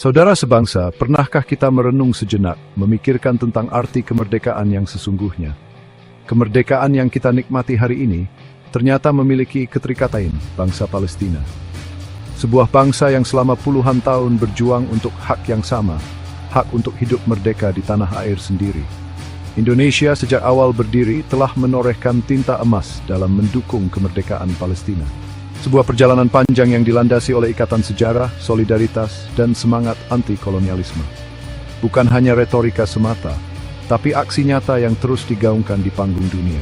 Saudara sebangsa, pernahkah kita merenung sejenak, memikirkan tentang arti kemerdekaan yang sesungguhnya? Kemerdekaan yang kita nikmati hari ini, ternyata memiliki keterikatan bangsa Palestina. Sebuah bangsa yang selama puluhan tahun berjuang untuk hak yang sama, hak untuk hidup merdeka di tanah air sendiri. Indonesia sejak awal berdiri telah menorehkan tinta emas dalam mendukung kemerdekaan Palestina. Sebuah perjalanan panjang yang dilandasi oleh ikatan sejarah, solidaritas, dan semangat anti-kolonialisme. Bukan hanya retorika semata, tapi aksi nyata yang terus digaungkan di panggung dunia.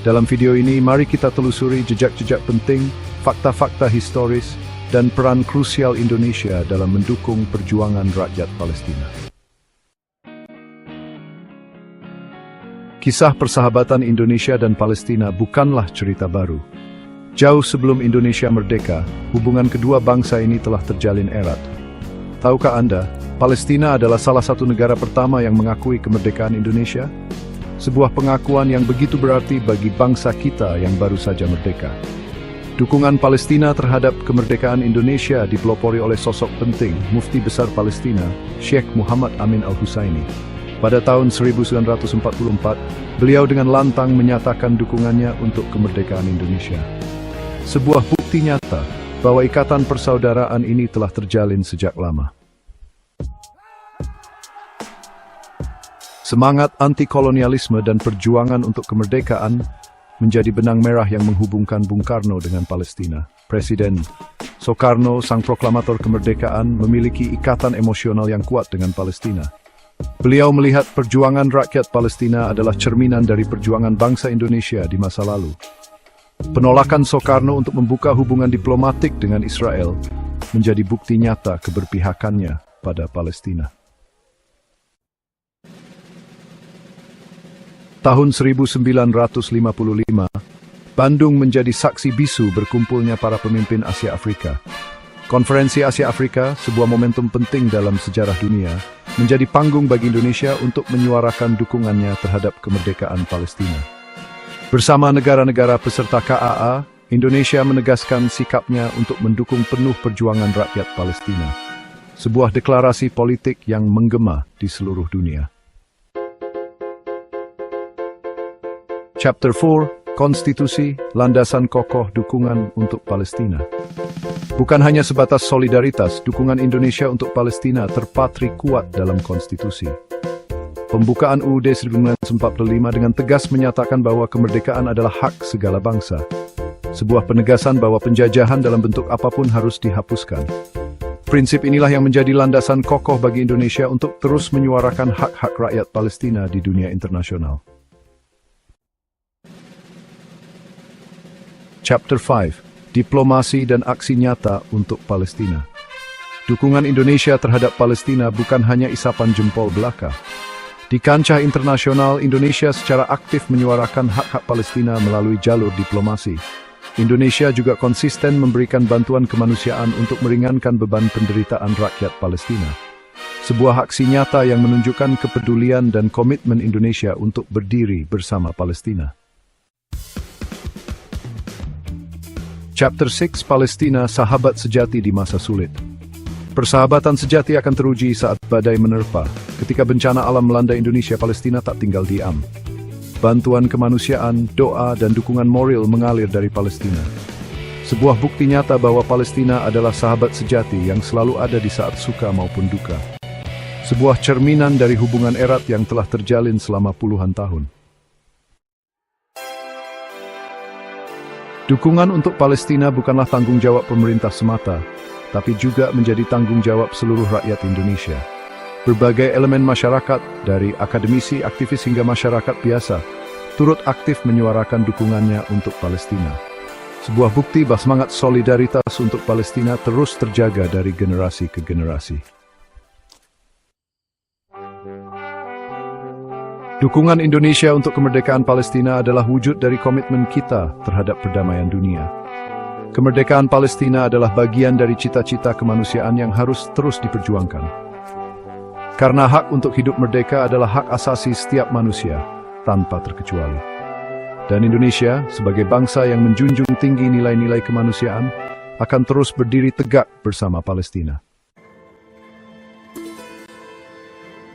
Dalam video ini, mari kita telusuri jejak-jejak penting, fakta-fakta historis, dan peran krusial Indonesia dalam mendukung perjuangan rakyat Palestina. Kisah persahabatan Indonesia dan Palestina bukanlah cerita baru. Jauh sebelum Indonesia merdeka, hubungan kedua bangsa ini telah terjalin erat. Tahukah Anda, Palestina adalah salah satu negara pertama yang mengakui kemerdekaan Indonesia? Sebuah pengakuan yang begitu berarti bagi bangsa kita yang baru saja merdeka. Dukungan Palestina terhadap kemerdekaan Indonesia dipelopori oleh sosok penting, Mufti Besar Palestina, Syekh Muhammad Amin Al-Husaini. Pada tahun 1944, beliau dengan lantang menyatakan dukungannya untuk kemerdekaan Indonesia. Sebuah bukti nyata bahwa ikatan persaudaraan ini telah terjalin sejak lama. Semangat anti-kolonialisme dan perjuangan untuk kemerdekaan menjadi benang merah yang menghubungkan Bung Karno dengan Palestina. Presiden Soekarno, sang proklamator kemerdekaan, memiliki ikatan emosional yang kuat dengan Palestina. Beliau melihat perjuangan rakyat Palestina adalah cerminan dari perjuangan bangsa Indonesia di masa lalu. Penolakan Soekarno untuk membuka hubungan diplomatik dengan Israel menjadi bukti nyata keberpihakannya pada Palestina. Tahun 1955, Bandung menjadi saksi bisu berkumpulnya para pemimpin Asia Afrika. Konferensi Asia Afrika, sebuah momentum penting dalam sejarah dunia, menjadi panggung bagi Indonesia untuk menyuarakan dukungannya terhadap kemerdekaan Palestina. Bersama negara-negara peserta KAA, Indonesia menegaskan sikapnya untuk mendukung penuh perjuangan rakyat Palestina. Sebuah deklarasi politik yang menggema di seluruh dunia. Chapter 4, Konstitusi, landasan kokoh dukungan untuk Palestina. Bukan hanya sebatas solidaritas, dukungan Indonesia untuk Palestina terpatri kuat dalam konstitusi. Pembukaan UUD 1945 dengan tegas menyatakan bahwa kemerdekaan adalah hak segala bangsa. Sebuah penegasan bahwa penjajahan dalam bentuk apapun harus dihapuskan. Prinsip inilah yang menjadi landasan kokoh bagi Indonesia untuk terus menyuarakan hak-hak rakyat Palestina di dunia internasional. Chapter 5, Diplomasi dan Aksi Nyata untuk Palestina. Dukungan Indonesia terhadap Palestina bukan hanya isapan jempol belaka. Di kancah internasional, Indonesia secara aktif menyuarakan hak-hak Palestina melalui jalur diplomasi. Indonesia juga konsisten memberikan bantuan kemanusiaan untuk meringankan beban penderitaan rakyat Palestina. Sebuah aksi nyata yang menunjukkan kepedulian dan komitmen Indonesia untuk berdiri bersama Palestina. Chapter 6, Palestina, sahabat sejati di masa sulit. Persahabatan sejati akan teruji saat badai menerpa. Ketika bencana alam melanda Indonesia, Palestina tak tinggal diam. Bantuan kemanusiaan, doa, dan dukungan moral mengalir dari Palestina. Sebuah bukti nyata bahwa Palestina adalah sahabat sejati yang selalu ada di saat suka maupun duka. Sebuah cerminan dari hubungan erat yang telah terjalin selama puluhan tahun. Dukungan untuk Palestina bukanlah tanggung jawab pemerintah semata, tapi juga menjadi tanggung jawab seluruh rakyat Indonesia. Berbagai elemen masyarakat, dari akademisi, aktivis hingga masyarakat biasa, turut aktif menyuarakan dukungannya untuk Palestina. Sebuah bukti bahwa semangat solidaritas untuk Palestina terus terjaga dari generasi ke generasi. Dukungan Indonesia untuk kemerdekaan Palestina adalah wujud dari komitmen kita terhadap perdamaian dunia. Kemerdekaan Palestina adalah bagian dari cita-cita kemanusiaan yang harus terus diperjuangkan. Karena hak untuk hidup merdeka adalah hak asasi setiap manusia, tanpa terkecuali. Dan Indonesia, sebagai bangsa yang menjunjung tinggi nilai-nilai kemanusiaan, akan terus berdiri tegak bersama Palestina.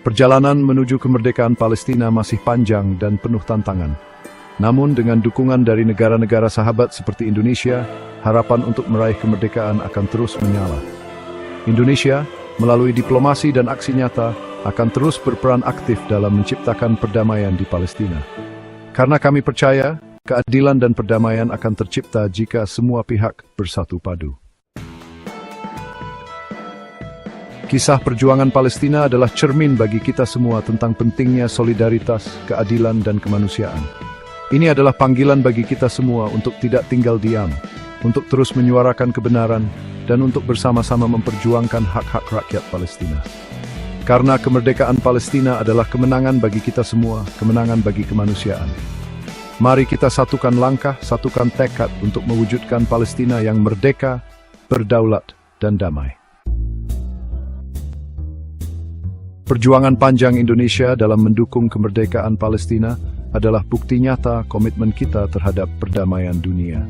Perjalanan menuju kemerdekaan Palestina masih panjang dan penuh tantangan. Namun dengan dukungan dari negara-negara sahabat seperti Indonesia, harapan untuk meraih kemerdekaan akan terus menyala. Indonesia, melalui diplomasi dan aksi nyata, akan terus berperan aktif dalam menciptakan perdamaian di Palestina. Karena kami percaya, keadilan dan perdamaian akan tercipta jika semua pihak bersatu padu. Kisah perjuangan Palestina adalah cermin bagi kita semua tentang pentingnya solidaritas, keadilan, dan kemanusiaan. Ini adalah panggilan bagi kita semua untuk tidak tinggal diam, untuk terus menyuarakan kebenaran, dan untuk bersama-sama memperjuangkan hak-hak rakyat Palestina. Karena kemerdekaan Palestina adalah kemenangan bagi kita semua, kemenangan bagi kemanusiaan. Mari kita satukan langkah, satukan tekad untuk mewujudkan Palestina yang merdeka, berdaulat, dan damai. Perjuangan panjang Indonesia dalam mendukung kemerdekaan Palestina adalah bukti nyata komitmen kita terhadap perdamaian dunia.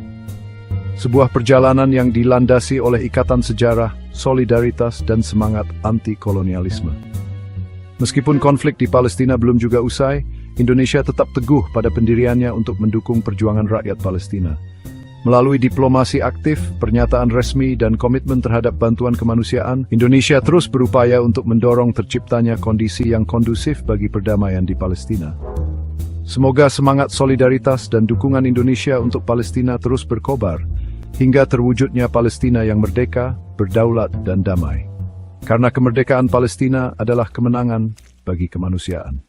Sebuah perjalanan yang dilandasi oleh ikatan sejarah, solidaritas, dan semangat anti-kolonialisme. Meskipun konflik di Palestina belum juga usai, Indonesia tetap teguh pada pendiriannya untuk mendukung perjuangan rakyat Palestina. Melalui diplomasi aktif, pernyataan resmi, dan komitmen terhadap bantuan kemanusiaan, Indonesia terus berupaya untuk mendorong terciptanya kondisi yang kondusif bagi perdamaian di Palestina. Semoga semangat solidaritas dan dukungan Indonesia untuk Palestina terus berkobar, hingga terwujudnya Palestina yang merdeka, berdaulat, dan damai. Karena kemerdekaan Palestina adalah kemenangan bagi kemanusiaan.